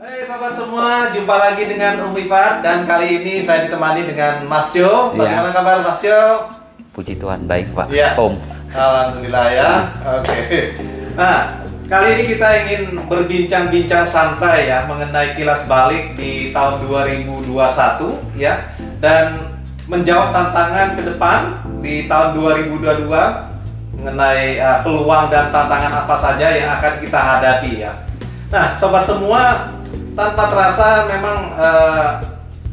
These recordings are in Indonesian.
Hai sobat semua, jumpa lagi dengan Om Ifat dan kali ini saya ditemani dengan Mas Jo. Bagaimana kabar Mas Jo? Puji Tuhan baik Pak. Ya. Om. Alhamdulillah ya. Oke. Nah, kali ini kita ingin berbincang-bincang santai ya mengenai kilas balik di tahun 2021 ya, dan menjawab tantangan ke depan di tahun 2022 mengenai peluang dan tantangan apa saja yang akan kita hadapi ya. Nah, sobat semua, tanpa terasa memang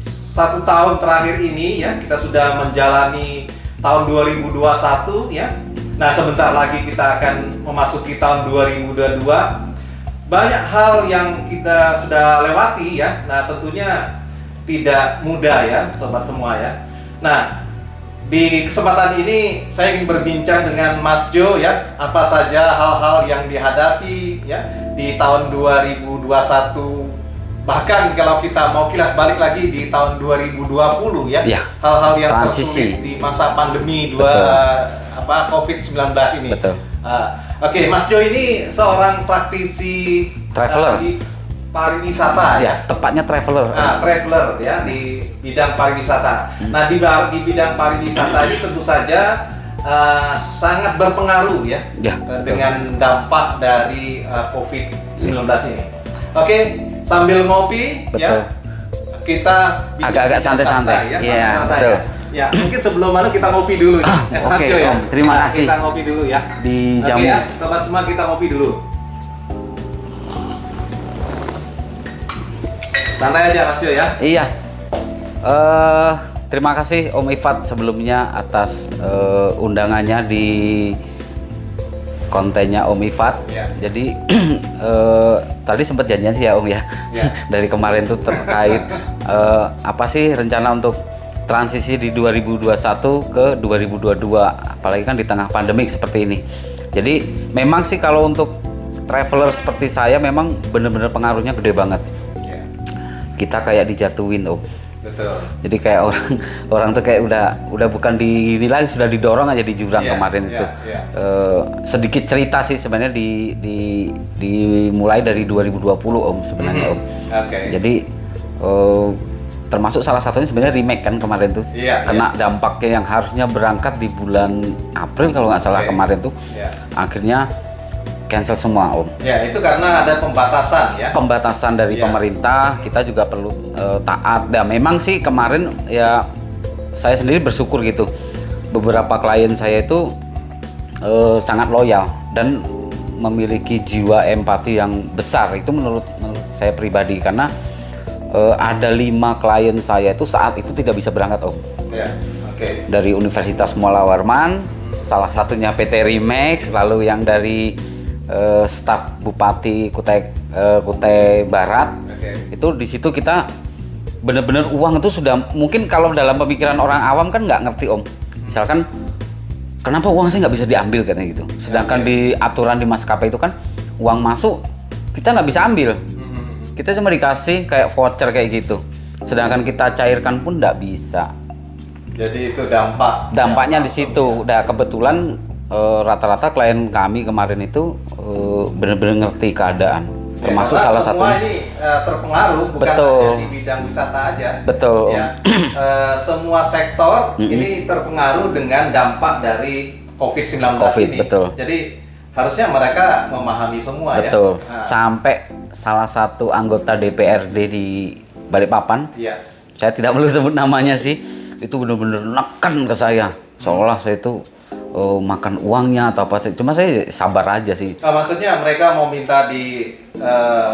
1 tahun terakhir ini ya kita sudah menjalani tahun 2021 ya. Nah, sebentar lagi kita akan memasuki tahun 2022. Banyak hal yang kita sudah lewati ya. Nah, tentunya tidak mudah ya sobat semua ya. Nah, di kesempatan ini saya ingin berbincang dengan Mas Jo ya, apa saja hal-hal yang dihadapi ya di tahun 2021. Bahkan kalau kita mau kilas balik lagi di tahun 2020 ya, hal-hal yang tersulit di masa pandemi COVID-19 ini. Betul. Oke, Mas Jo ini seorang praktisi traveler di pariwisata ya, tepatnya traveler. Traveler ya di bidang pariwisata. Nah, di bidang pariwisata ini tentu saja sangat berpengaruh ya, dengan dampak dari COVID-19 ini. Oke, sambil ngopi ya, kita agak-agak santai-santai ya, betul. Ya, mungkin sebelum kita ngopi dulu ya. Oke, ya. Terima kasih. Kita ngopi dulu ya. Di jamu. Ya, sobat semua, kita ngopi dulu. Santai aja Mas Jo ya. Iya. Terima kasih Om Ifat sebelumnya atas undangannya di kontennya Om Ifat. Ya. Jadi tadi sempat janjian sih ya Om ya. Dari kemarin tuh terkait apa sih rencana untuk transisi di 2021 ke 2022, apalagi kan di tengah pandemik seperti ini. Jadi memang sih kalau untuk traveler seperti saya memang benar-benar pengaruhnya gede banget. Kita kayak dijatuhin Om. Betul. Jadi kayak orang tuh kayak udah bukan di nilai, sudah didorong aja di jurang kemarin itu. Sedikit cerita sih sebenarnya dimulai dari 2020 Om sebenarnya Om. Jadi termasuk salah satunya sebenarnya remake kan kemarin tuh. Kena dampaknya yang harusnya berangkat di bulan April kalau nggak salah kemarin tuh. Akhirnya cancel semua Om. Ya, itu karena ada pembatasan ya. Pembatasan dari pemerintah, kita juga perlu taat. Dan memang sih kemarin ya saya sendiri bersyukur gitu. Beberapa klien saya itu sangat loyal dan memiliki jiwa empati yang besar. Itu menurut saya pribadi, karena ada 5 klien saya itu saat itu tidak bisa berangkat Om. Dari Universitas Mualla Warman, salah satunya PT Remax, lalu yang dari staf Bupati Kutai Barat. Itu di situ kita benar-benar uang itu sudah, mungkin kalau dalam pemikiran orang awam kan nggak ngerti Om. Misalkan kenapa uang saya nggak bisa diambil katanya gitu. Sedangkan di aturan di maskapai itu kan uang masuk kita nggak bisa ambil. Kita cuma dikasih kayak voucher kayak gitu. Sedangkan kita cairkan pun nggak bisa. Jadi itu dampaknya di situ. Udah kebetulan rata-rata klien kami kemarin itu benar-benar ngerti keadaan, termasuk salah satu. Semua ini terpengaruh, bukan hanya di bidang wisata aja. Betul. Ya, semua sektor ini terpengaruh dengan dampak dari COVID-19 ini. Betul. Jadi harusnya mereka memahami semua ya. Betul. Sampai salah satu anggota DPRD di Balikpapan, saya tidak perlu sebut namanya sih, itu benar-benar neken ke saya, seolah saya itu makan uangnya atau apa. Cuma saya sabar aja sih. Maksudnya mereka mau minta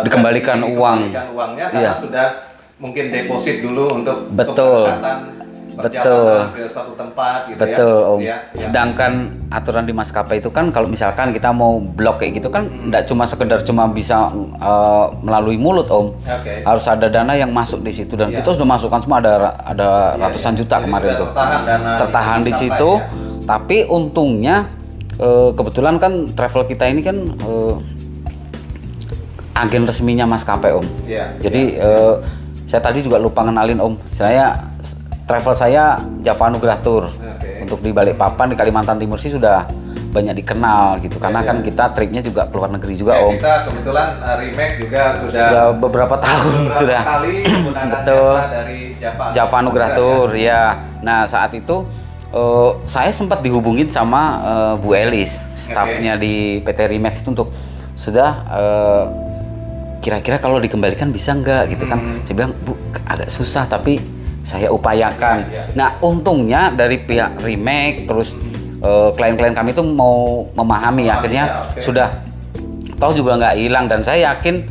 dikembalikan uangnya karena sudah mungkin deposit dulu untuk keberangkatan perjalanan ke suatu tempat gitu. Om. Sedangkan aturan di maskapai itu kan kalau misalkan kita mau blok kayak gitu kan enggak cuma sekedar bisa melalui mulut Om. Harus ada dana yang masuk di situ, dan kita sudah masukkan semua, ada ratusan juta kemarin itu. Tertahan di situ. Tapi untungnya kebetulan kan travel kita ini kan agen resminya maskapai Om. Jadi saya tadi juga lupa ngenalin Om. Travel saya Java Anugrah Tour. Untuk di Balikpapan, di Kalimantan Timur sih sudah banyak dikenal gitu. Karena kan kita tripnya juga keluar negeri juga Om. Kita kebetulan remake juga sudah beberapa tahun sudah kali menggunakan betul. jasa dari Java Anugrah Tour ya. Nah saat itu saya sempat dihubungin sama Bu Elis, stafnya di PT Remax itu untuk sudah kira-kira kalau dikembalikan bisa nggak gitu kan. Saya bilang Bu agak susah tapi saya upayakan. Nah untungnya dari pihak Remax terus klien-klien kami itu mau memahami akhirnya sudah toh juga nggak hilang dan saya yakin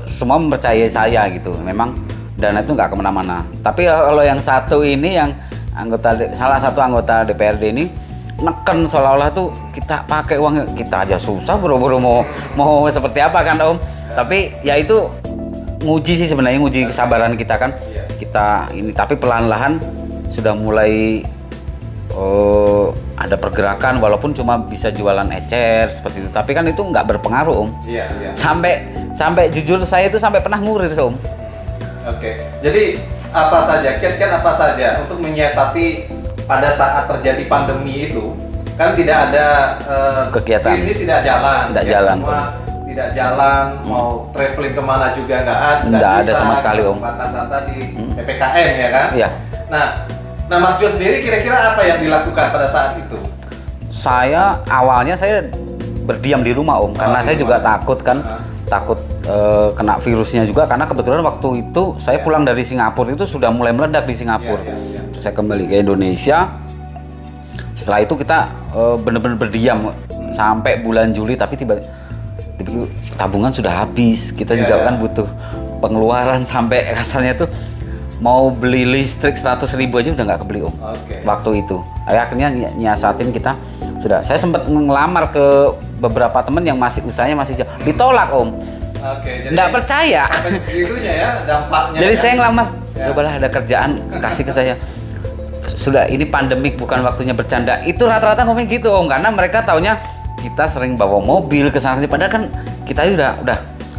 semua mempercayai saya gitu. Memang dana itu nggak kemana-mana. Tapi kalau yang satu ini yang salah satu anggota DPRD ini neken seolah-olah tuh kita pakai uang kita aja susah buru-buru mau seperti apa kan Om. Tapi ya itu nguji sih sebenarnya, nguji kesabaran kita kan. Kita ini tapi perlahan-lahan sudah mulai ada pergerakan walaupun cuma bisa jualan ecer seperti itu. Tapi kan itu nggak berpengaruh Om. Sampai jujur saya itu sampai pernah ngurir Om. Oke. Jadi apa saja, kiat-kiat apa saja untuk menyiasati pada saat terjadi pandemi itu kan tidak ada kegiatan bisnis tidak jalan, semua tidak jalan, mau traveling kemana juga nggak ada sama sekali Om. Batasan tadi PPKM ya kan? Iya. Nah Mas Jo sendiri kira-kira apa yang dilakukan pada saat itu? Awalnya saya berdiam di rumah Om, karena saya juga takut kan, takut kena virusnya juga karena kebetulan waktu itu saya pulang dari Singapura itu sudah mulai meledak di Singapura. Terus saya kembali ke Indonesia. Setelah itu kita benar-benar berdiam sampai bulan Juli, tapi tiba-tiba tabungan sudah habis. Kita juga kan butuh pengeluaran sampai kasarnya tuh mau beli listrik 100.000 aja udah nggak kebeli Om. Waktu itu akhirnya nyiasatin kita sudah. Saya sempat ngelamar ke beberapa temen yang masih usahanya masih jauh, ditolak Om. Jadi nggak percaya. Sampai segitunya ya dampaknya. Jadi saya ngelamar, cobalah ada kerjaan kasih ke saya. Sudah ini pandemik bukan waktunya bercanda. Itu rata-rata ngomong gitu Om, karena mereka taunya kita sering bawa mobil ke sana. Padahal kan kita udah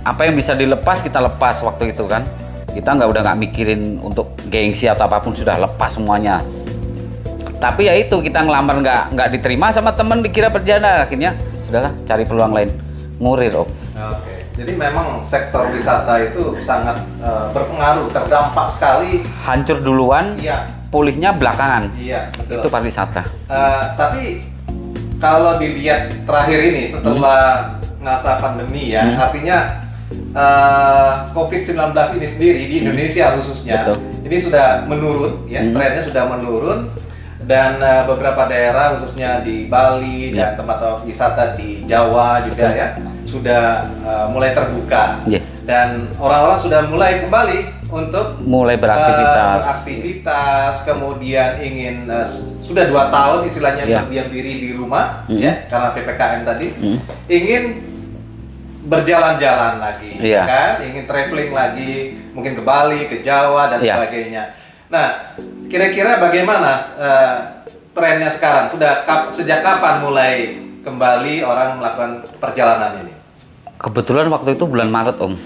apa yang bisa dilepas kita lepas waktu itu kan. Kita udah nggak mikirin untuk gengsi atau apapun, sudah lepas semuanya. Tapi ya itu kita ngelamar nggak diterima sama temen, dikira bercanda. Akhirnya sudahlah cari peluang lain, ngurir Om. Jadi memang sektor wisata itu sangat berpengaruh, terdampak sekali. Hancur duluan, pulihnya belakangan. Iya, betul. Itu pariwisata. Tapi kalau dilihat terakhir ini setelah masa pandemi ya, artinya COVID-19 ini sendiri di Indonesia khususnya, ini sudah menurun ya, trennya sudah menurun. Dan beberapa daerah khususnya di Bali dan tempat wisata di Jawa juga ya sudah mulai terbuka dan orang-orang sudah mulai kembali untuk beraktivitas, kemudian ingin sudah 2 tahun istilahnya berdiam diri di rumah ya karena PPKM tadi, ingin berjalan-jalan lagi kan, ingin traveling lagi, mungkin ke Bali, ke Jawa dan sebagainya. Nah, kira-kira bagaimana trennya sekarang? Sejak kapan mulai kembali orang melakukan perjalanan ini? Kebetulan waktu itu bulan Maret Om.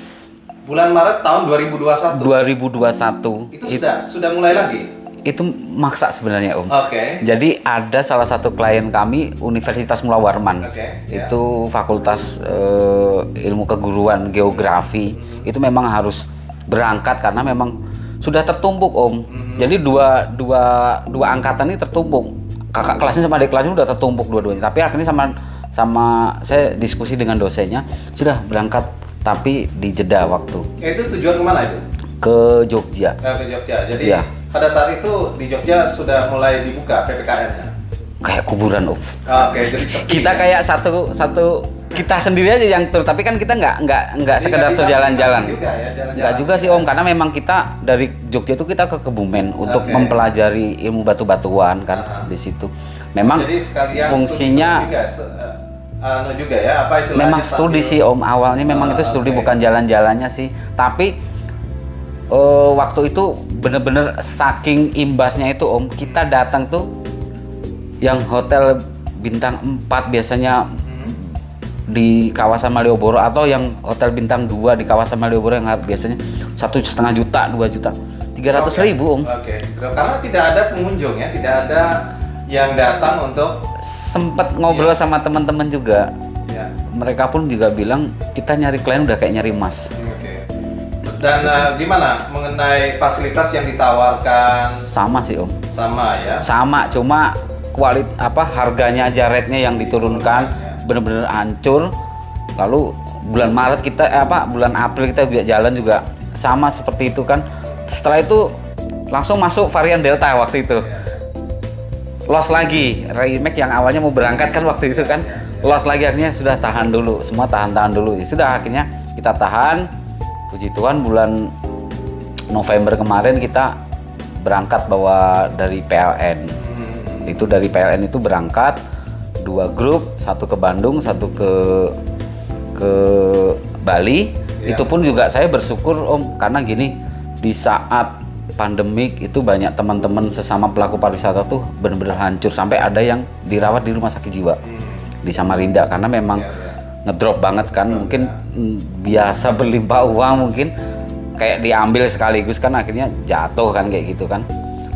Bulan Maret tahun 2021. 2021. Itu sudah mulai lagi? Itu maksa sebenarnya Om. Jadi ada salah satu klien kami Universitas Mula Warman. Itu Fakultas Ilmu Keguruan Geografi. Itu memang harus berangkat karena memang sudah tertumpuk Om. Jadi dua angkatan ini tertumpuk. Kakak kelasnya sama adik kelasnya udah tertumpuk dua-duanya. Tapi akhirnya sama saya diskusi dengan dosennya, sudah berangkat tapi di jeda waktu. Itu tujuan kemana itu? Ke Jogja. Ke Jogja. Jadi pada saat itu di Jogja sudah mulai dibuka PPKM-nya. Kayak kuburan Om. Jadi kita kayak satu kita sendiri aja yang tur, tapi kan kita nggak sekedar tuh jalan-jalan. Nggak juga sih Om, karena memang kita dari Jogja itu kita ke Kebumen untuk mempelajari ilmu batu-batuan kan di situ. Memang fungsinya juga ya, apa istilahnya? Memang studi sih Om, awalnya memang itu studi bukan jalan-jalannya sih. Tapi waktu itu bener-bener saking imbasnya itu Om, kita datang tuh yang hotel bintang 4 biasanya di kawasan Malioboro atau yang hotel bintang 2 di kawasan Malioboro yang biasanya 1,5 juta, 2 juta, 300.000 Om. Karena tidak ada pengunjung ya, tidak ada yang datang untuk Sempet ngobrol sama teman-teman juga. ya. Mereka pun juga bilang kita nyari klien udah kayak nyari emas. Oke. Dan gimana mengenai fasilitas yang ditawarkan? Sama sih Om. Sama ya. Sama, cuma harganya aja, rate-nya yang diturunkan bener-bener hancur. Lalu bulan Maret kita bulan April kita juga jalan juga sama seperti itu kan. Setelah itu langsung masuk varian Delta waktu itu. Loss lagi, Remake yang awalnya mau berangkat kan waktu itu kan. Loss lagi, akhirnya sudah tahan dulu, semua tahan dulu. Ya sudah, akhirnya kita tahan. Puji Tuhan bulan November kemarin kita berangkat bawa dari PLN. Itu dari PLN itu berangkat 2 grup, satu ke Bandung, satu ke Bali. Itu pun juga saya bersyukur Om, karena gini, di saat pandemik itu banyak teman-teman sesama pelaku pariwisata tuh benar-benar hancur, sampai ada yang dirawat di rumah sakit jiwa di Samarinda karena memang ngedrop banget kan. Mungkin biasa berlimpah uang, mungkin kayak diambil sekaligus kan, akhirnya jatuh kan kayak gitu kan.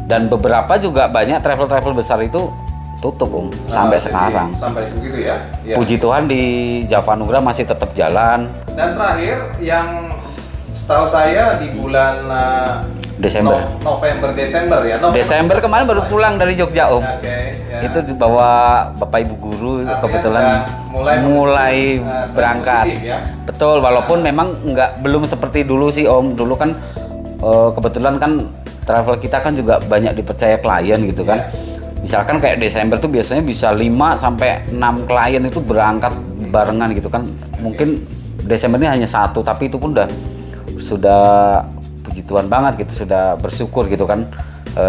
Dan beberapa juga banyak travel besar itu tutup sampai sekarang. Sampai segitu ya. Puji Tuhan di Java Nugra masih tetap jalan. Dan terakhir yang setahu saya di bulan Desember. Desember ya. Desember kemarin baru pulang dari Jogja Om. Ya. Itu dibawa Bapak Ibu guru. Artinya kebetulan mulai berangkat. Positif, ya? Betul, walaupun memang belum seperti dulu sih Om. Dulu kan kebetulan kan travel kita kan juga banyak dipercaya klien gitu kan. Misalkan kayak Desember tuh biasanya bisa 5 sampai 6 klien itu berangkat barengan gitu kan. Mungkin Desember ini hanya 1, tapi itu pun sudah puji Tuhan banget gitu, sudah bersyukur gitu kan.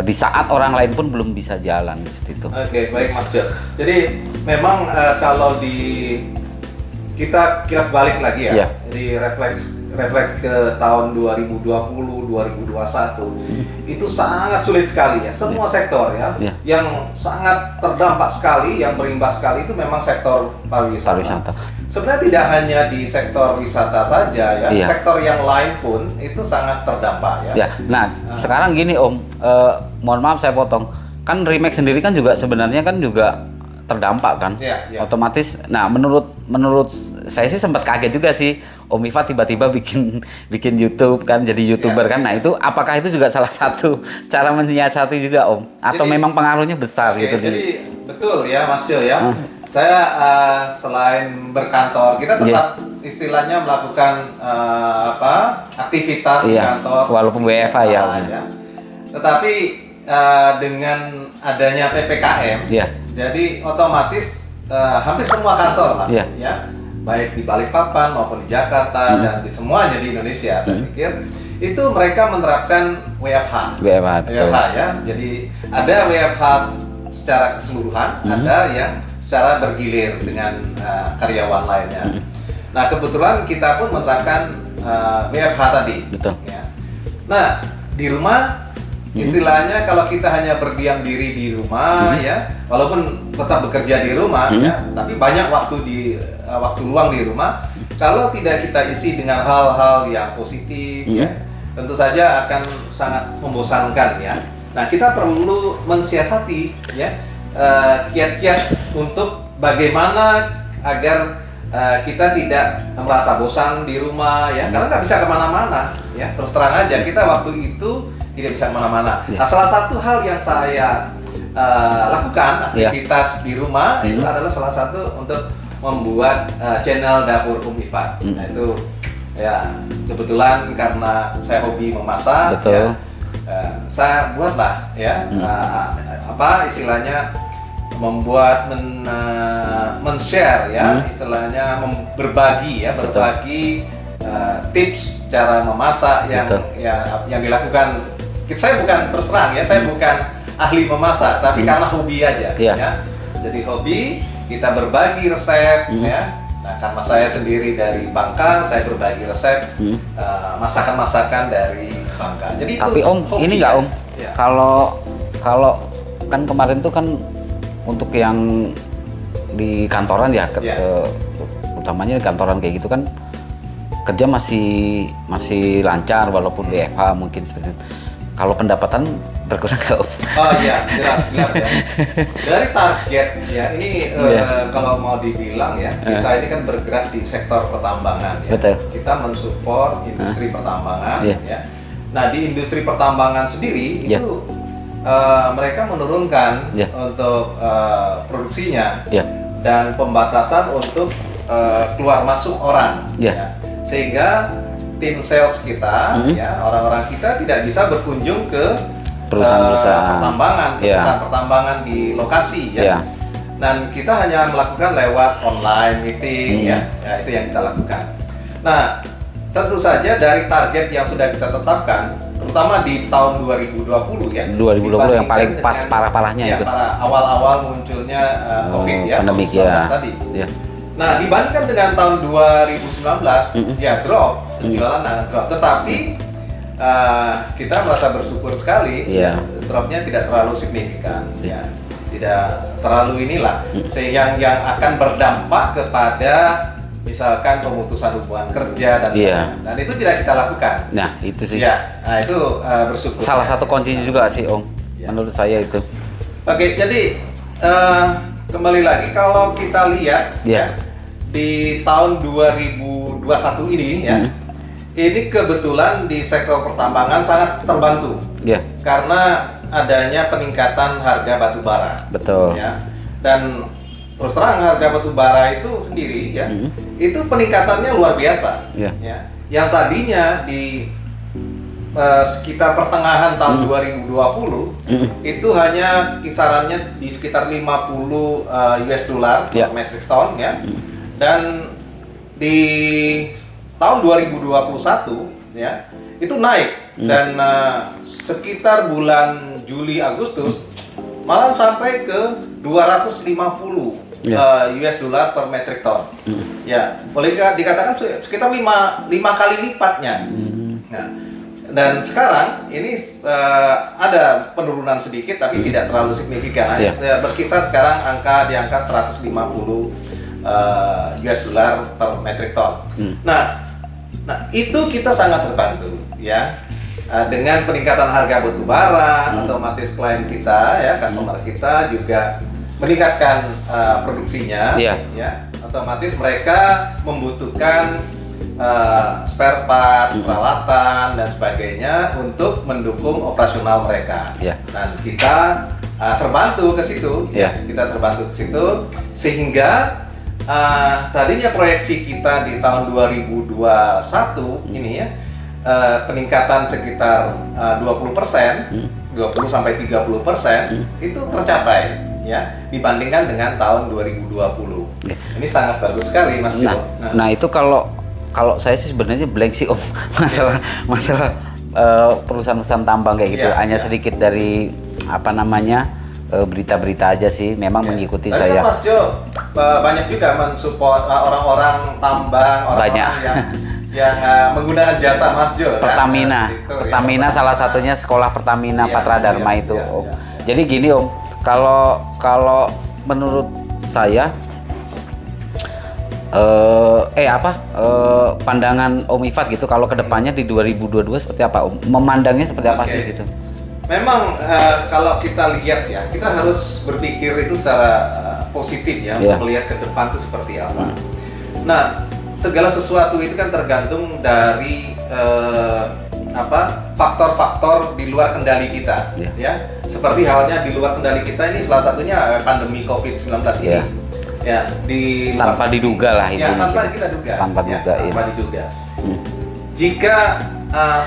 Di saat orang lain pun belum bisa jalan seperti itu. Oke, baik Mas Jo. Jadi memang kalau kita kilas balik lagi ya. Jadi refleks ke tahun 2020, 2021 itu sangat sulit sekali ya. Semua sektor ya, yang sangat terdampak sekali, yang berimbas sekali itu memang sektor pariwisata. Sebenarnya tidak hanya di sektor wisata saja ya, sektor yang lain pun itu sangat terdampak ya. Nah, sekarang gini Om, mohon maaf saya potong. Kan Remake sendiri kan juga sebenarnya kan juga terdampak kan. Otomatis. Nah, menurut saya sih sempat kaget juga sih Om Iva tiba-tiba bikin YouTube kan, jadi YouTuber kan. Nah, itu apakah itu juga salah satu cara menyiasati juga Om? Atau jadi, memang pengaruhnya besar gitu? Jadi betul ya Mas Jo ya. Saya selain berkantor, kita tetap istilahnya melakukan aktivitas di kantor. Walaupun WFH ya. Tetapi dengan adanya PPKM, jadi otomatis hampir semua kantor lah, ya, baik di Balikpapan maupun di Jakarta dan di semuanya di Indonesia, saya pikir itu mereka menerapkan WFH ya. Jadi ada WFH secara keseluruhan, ada yang secara bergilir dengan karyawan lainnya. Nah, kebetulan kita pun menerapkan WFH tadi. Betul. Ya. Nah, di rumah istilahnya kalau kita hanya berdiam diri di rumah ya, walaupun tetap bekerja di rumah ya, tapi banyak waktu luang di rumah. Kalau tidak kita isi dengan hal-hal yang positif ya, tentu saja akan sangat membosankan ya. Nah, kita perlu mensiasati ya kiat-kiat untuk bagaimana agar kita tidak merasa bosan di rumah ya, karena nggak bisa kemana-mana ya. Terus terang aja kita waktu itu tidak bisa kemana-mana. Nah, salah satu hal yang saya lakukan aktivitas di rumah itu adalah salah satu untuk membuat channel Dapur Iva. Nah, itu ya kebetulan karena saya hobi memasak. Betul. Saya buatlah ya istilahnya membuat men-share ya, istilahnya berbagi tips cara memasak yang dilakukan. Saya bukan terus terang ya, saya bukan ahli memasak, tapi karena hobi aja ya. Jadi hobi, kita berbagi resep ya. Nah, karena saya sendiri dari Bangka, saya berbagi resep masakan-masakan dari Bangka. Jadi tapi itu Om, ini nggak Om? Kalau kan kemarin tuh kan untuk yang di kantoran ya, utamanya di kantoran kayak gitu kan kerja masih lancar walaupun WFH mungkin seperti itu. Kalau pendapatan berkurang nggak Om? Oh iya, jelas ya. Dari target ya ini kalau mau dibilang ya, kita ini kan bergerak di sektor pertambangan ya. Betul. Kita mensupport industri pertambangan Iya. ya. Nah, di industri pertambangan sendiri Iya. itu mereka menurunkan Iya. untuk produksinya Iya. dan pembatasan untuk keluar masuk orang Iya. ya. Sehingga tim sales kita ya, orang-orang kita tidak bisa berkunjung ke Perusahaan-perusahaan pertambangan, Iya. perusahaan pertambangan di lokasi ya. Iya. Dan kita hanya melakukan lewat online meeting ya, itu yang kita lakukan. Nah, tentu saja dari target yang sudah kita tetapkan, terutama di tahun 2020 ya. 2020 yang paling dibandingkan pas dengan- parah-parahnya ya, itu. para awal-awal munculnya COVID ya, pandemi COVID-19 ya. tadi. Ya. Nah, dibandingkan dengan tahun 2019, ya drop, penjualan drop. Tetapi kita merasa bersyukur sekali, Iya. dropnya tidak terlalu signifikan, ya, tidak terlalu inilah, yang akan berdampak kepada misalkan pemutusan hubungan kerja dan sebagainya. Dan itu tidak kita lakukan. Nah, itu sih. Ya, nah itu bersyukur. Salah satu kuncinya juga sih Om. Ya. Menurut saya itu. Oke, jadi kembali lagi kalau kita lihat Ya. di tahun 2021 ini ya, ini kebetulan di sektor pertambangan sangat terbantu Ya. karena adanya peningkatan harga batu bara. Betul. Ya. Dan terus terang harga batu bara itu sendiri ya, itu peningkatannya luar biasa. Ya. Ya. Yang tadinya di sekitar pertengahan tahun 2020 itu hanya kisarannya di sekitar 50 US dollar Ya. per metric ton ya. Dan di tahun 2021 ya itu naik dan sekitar bulan Juli Agustus malah sampai ke 250 US dollar per metric ton. Ya, boleh dikatakan sekitar 5 kali lipatnya. Nah, dan sekarang ini ada penurunan sedikit tapi tidak terlalu signifikan. Yeah. Berkisar sekarang di angka 150 US dollar per metric ton. Nah, itu kita sangat terbantu ya dengan peningkatan harga batu bara. Otomatis klien kita ya, customer kita juga meningkatkan produksinya. Iya. Ya, otomatis mereka membutuhkan spare part, peralatan dan sebagainya untuk mendukung operasional mereka. Iya. Dan kita terbantu ke situ, Iya. ya, kita terbantu ke situ sehingga tadinya proyeksi kita di tahun 2021 ini ya peningkatan sekitar 20%, 20 sampai 30% itu tercapai ya dibandingkan dengan tahun 2020. Ya. Ini sangat bagus sekali Mas Jo. Nah itu kalau saya sih sebenarnya blank sih Om masalah perusahaan-perusahaan tambang kayak gitu. Hanya sedikit dari apa namanya berita-berita aja sih, memang mengikuti Tapi saya. Kan Mas Jo banyak juga mensupport orang-orang tambang, orang-orang yang menggunakan jasa Mas Jo. Pertamina, kan? Itu, Pertamina ya, salah satunya sekolah Pertamina Iya, Patra Dharma iya, itu iya, Om. iya. Jadi gini Om, kalau menurut saya pandangan Om Ifat gitu, kalau kedepannya di 2022 seperti apa Om? Memandangnya seperti apa sih gitu? Memang kalau kita lihat ya, kita harus berpikir itu secara positif ya, untuk melihat ke depan itu seperti apa. Nah, segala sesuatu itu kan tergantung dari faktor-faktor di luar kendali kita, ya. Seperti halnya di luar kendali kita ini salah satunya pandemi COVID-19 ini. Ya, tanpa diduga lah itu. Ya, tanpa kita duga. Tanpa diduga. Jika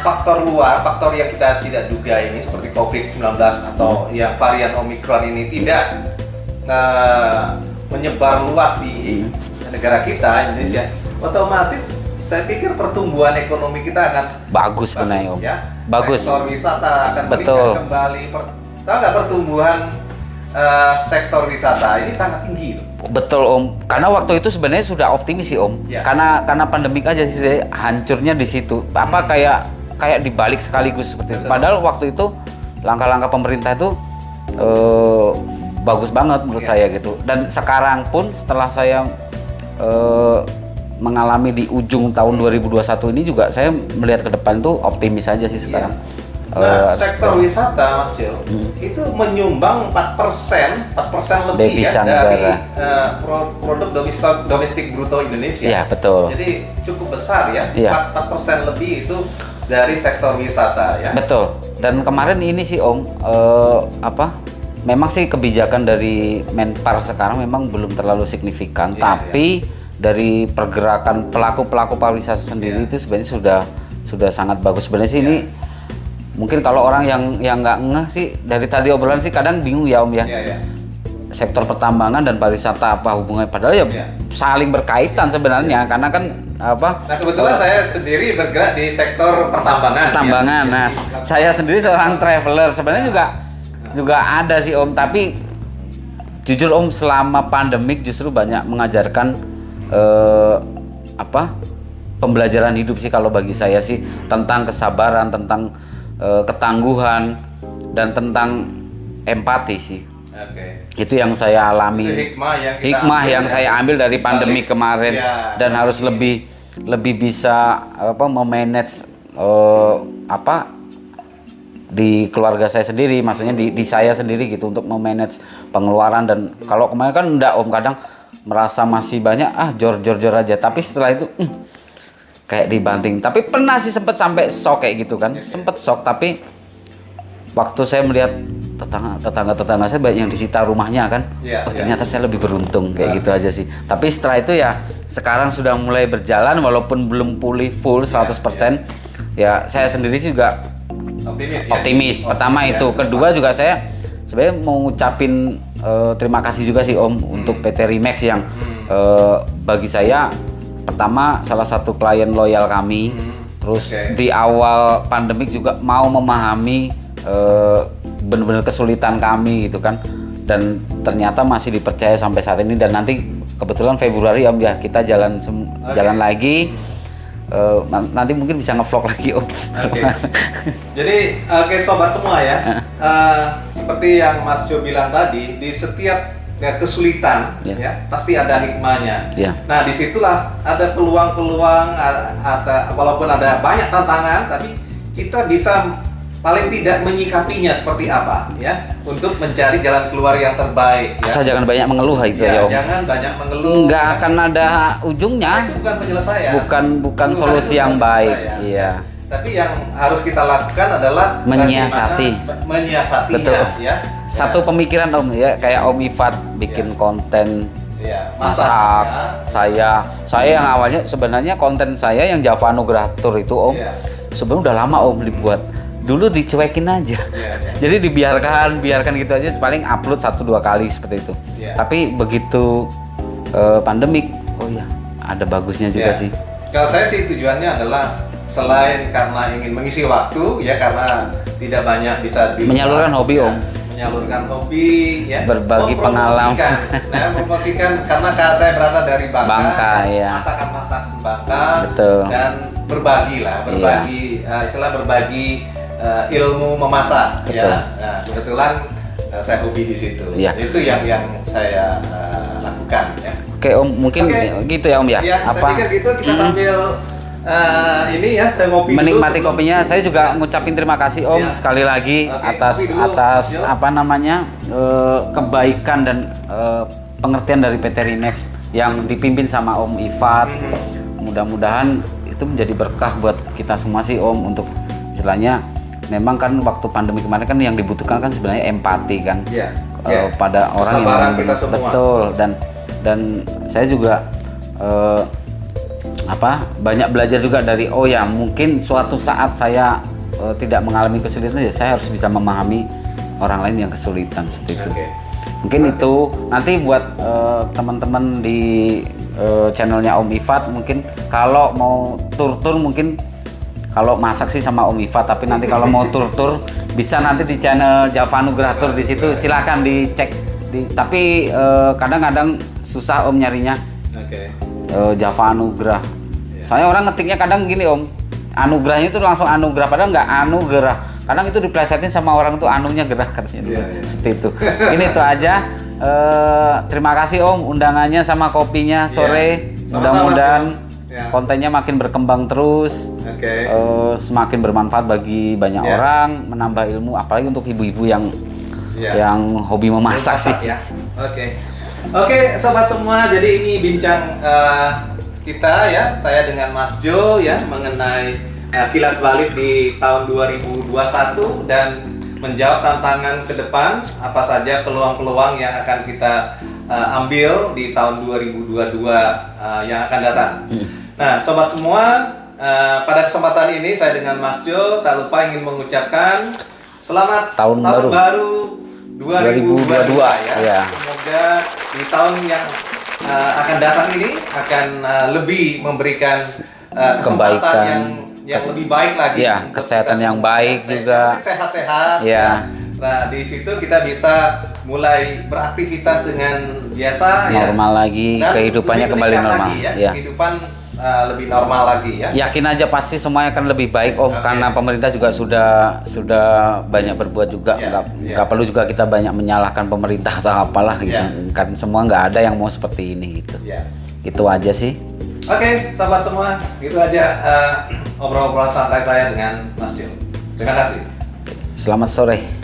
faktor luar, faktor yang kita tidak duga ini seperti COVID-19 atau yang varian Omicron ini tidak menyebar luas di negara kita, Indonesia, otomatis saya pikir pertumbuhan ekonomi kita akan bagus sebenarnya Om. Ya. Bagus. Sektor wisata akan Betul. meningkat kembali. Tahu nggak pertumbuhan sektor wisata ini sangat tinggi. Betul Om, karena waktu itu sebenarnya sudah optimis sih Om, karena pandemik aja sih hancurnya di situ. Apa kayak dibalik sekaligus seperti itu. Padahal waktu itu langkah-langkah pemerintah itu bagus banget menurut saya gitu. Dan sekarang pun setelah saya mengalami di ujung tahun 2021 ini juga saya melihat ke depan tuh optimis aja sih sekarang. Nah, sektor wisata, Mas Jo, itu menyumbang 4% lebih devisa ya dari negara. Produk domestik bruto Indonesia. Iya, betul. Jadi cukup besar ya, Iya. 4% lebih itu dari sektor wisata ya. Betul. Dan kemarin ini sih Om, memang sih kebijakan dari Menpar sekarang memang belum terlalu signifikan, Iya, tapi dari pergerakan pelaku pariwisata sendiri itu sebenarnya sudah sangat bagus. Sebenarnya sih ini mungkin kalau orang yang nggak ngeh sih dari tadi obrolan sih kadang bingung ya Om ya. Iya. Sektor pertambangan dan pariwisata apa hubungannya? Padahal ya saling berkaitan sebenarnya karena kan Nah kebetulan saya sendiri bergerak di sektor pertambangan. Pertambangan. Nah, saya sendiri seorang traveler. Sebenarnya juga ada sih Om, tapi jujur Om selama pandemik justru banyak mengajarkan pembelajaran hidup sih kalau bagi saya sih tentang kesabaran, tentang ketangguhan dan tentang empati sih. Oke. Itu yang saya alami. Itu hikmah yang saya ambil dari pandemi kemarin dan harus lebih bisa memanage di keluarga saya sendiri, maksudnya di saya sendiri gitu untuk memanage pengeluaran. Dan kalau kemarin kan enggak Om, kadang merasa masih banyak jor-jor aja, tapi setelah itu kayak dibanting. Tapi pernah sih sempet sampai shock kayak gitu kan, sempet shock. Tapi waktu saya melihat tetangga saya banyak yang disita rumahnya kan, ternyata saya lebih beruntung kayak gitu aja sih. Tapi setelah itu ya sekarang sudah mulai berjalan walaupun belum pulih full 100%. Ya saya sendiri sih juga optimis. Pertama itu, kedua juga saya sebenarnya mau ngucapin terima kasih juga sih Om untuk PT Remax yang bagi saya pertama salah satu klien loyal kami. Terus di awal pandemik juga mau memahami benar-benar kesulitan kami gitu kan, dan ternyata masih dipercaya sampai saat ini. Dan nanti kebetulan Februari Om ya kita jalan lagi. Nanti mungkin bisa ngevlog lagi Om. Jadi sobat semua ya, seperti yang Mas Jo bilang tadi, di setiap kesulitan ya pasti ada hikmahnya. Nah disitulah ada peluang-peluang, walaupun ada banyak tantangan, tapi kita bisa paling tidak menyikapinya seperti apa ya untuk mencari jalan keluar yang terbaik. Asal jangan banyak mengeluh itu ya Om. Jangan banyak mengeluh. Nggak akan ada ujungnya. Itu bukan penyelesaian. Bukan solusi yang baik. Iya. Tapi yang harus kita lakukan adalah menyiasatinya. Betul. Ya. Satu pemikiran Om ya, kayak Om Ifat bikin konten masak. Saya yang awalnya sebenarnya konten saya yang Java Anugratur itu Om, sebenarnya udah lama Om dibuat. Dulu dicuekin aja. Jadi biarkan gitu aja, paling upload 1-2 kali seperti itu. Tapi begitu pandemik, oh ya ada bagusnya juga sih. Kalau saya sih tujuannya adalah selain karena ingin mengisi waktu ya, karena tidak banyak bisa menyalurkan hobi Om. Menyalurkan hobi ya, berbagi pengalaman. Nah, mempromosikan karena saya berasal dari Bangka ya. Masakan Bangka. Betul. Dan berbagi istilah berbagi ilmu memasak. Betul. Ya. Nah, kebetulan saya hobi di situ. Itu yang saya lakukan ya. Oke Om, mungkin gitu ya Om ya. Saya pikir gitu, kita sambil ini ya, saya ngopi menikmati dulu kopinya. Saya juga ngucapin terima kasih Om sekali lagi atas kebaikan dan pengertian dari PT Remax yang dipimpin sama Om Ifat. Mudah-mudahan itu menjadi berkah buat kita semua sih Om, untuk istilahnya memang kan waktu pandemi kemarin kan yang dibutuhkan kan sebenarnya empati kan pada orang yang kita semua. Betul. Dan saya juga banyak belajar juga dari mungkin suatu saat saya tidak mengalami kesulitan, ya saya harus bisa memahami orang lain yang kesulitan seperti itu. Mungkin itu nanti buat teman-teman di channelnya Om Ifat, mungkin kalau mau tur-tur, mungkin kalau masak sih sama Om Ifat, tapi nanti kalau mau tur-tur bisa nanti di channel Java Anugratur, di situ silakan dicek. Tapi kadang-kadang susah Om nyarinya. Java Anugrah. Saya orang ngetiknya kadang gini Om, anugerahnya itu langsung anugerah, padahal nggak anugerah. Kadang itu diplesetin sama orang tuh anunya gerah katanya. Seperti itu. Ini itu aja. Terima kasih Om undangannya sama kopinya sore. Mudah-mudahan Ya. kontennya makin berkembang terus, Oke. semakin bermanfaat bagi banyak Ya. orang, menambah ilmu, apalagi untuk ibu-ibu yang Ya. hobi memasak sih. Ya. Oke. Oke, sobat semua. Jadi ini bincang kita ya, saya dengan Mas Jo ya mengenai kilas balik di tahun 2021 dan menjawab tantangan ke depan apa saja peluang-peluang yang akan kita ambil di tahun 2022 yang akan datang. Nah, sobat semua, pada kesempatan ini saya dengan Mas Jo tak lupa ingin mengucapkan selamat Tahun baru 2022 ya. Ya. Semoga di tahun yang akan datang ini akan lebih memberikan kesempatan Kebaikan. yang lebih baik lagi. Ya, untuk kesehatan kita yang semua. baik juga. Sehat-sehat. Ya. Nah, di situ kita bisa mulai beraktivitas dengan biasa Normal ya. lagi, Dan kehidupannya lebih kembali meningkat normal. lagi, ya. Ya. Kehidupan lebih normal lagi ya. Yakin aja pasti semuanya akan lebih baik Om. Oke. Karena pemerintah juga sudah banyak berbuat juga. Ya, Nggak perlu juga kita banyak menyalahkan pemerintah atau apalah gitu. Ya. Kan semua nggak ada yang mau seperti ini gitu. Ya. Itu aja sih. Oke, sahabat semua, itu aja obrolan santai saya dengan Mas Jo. Terima kasih. Selamat sore.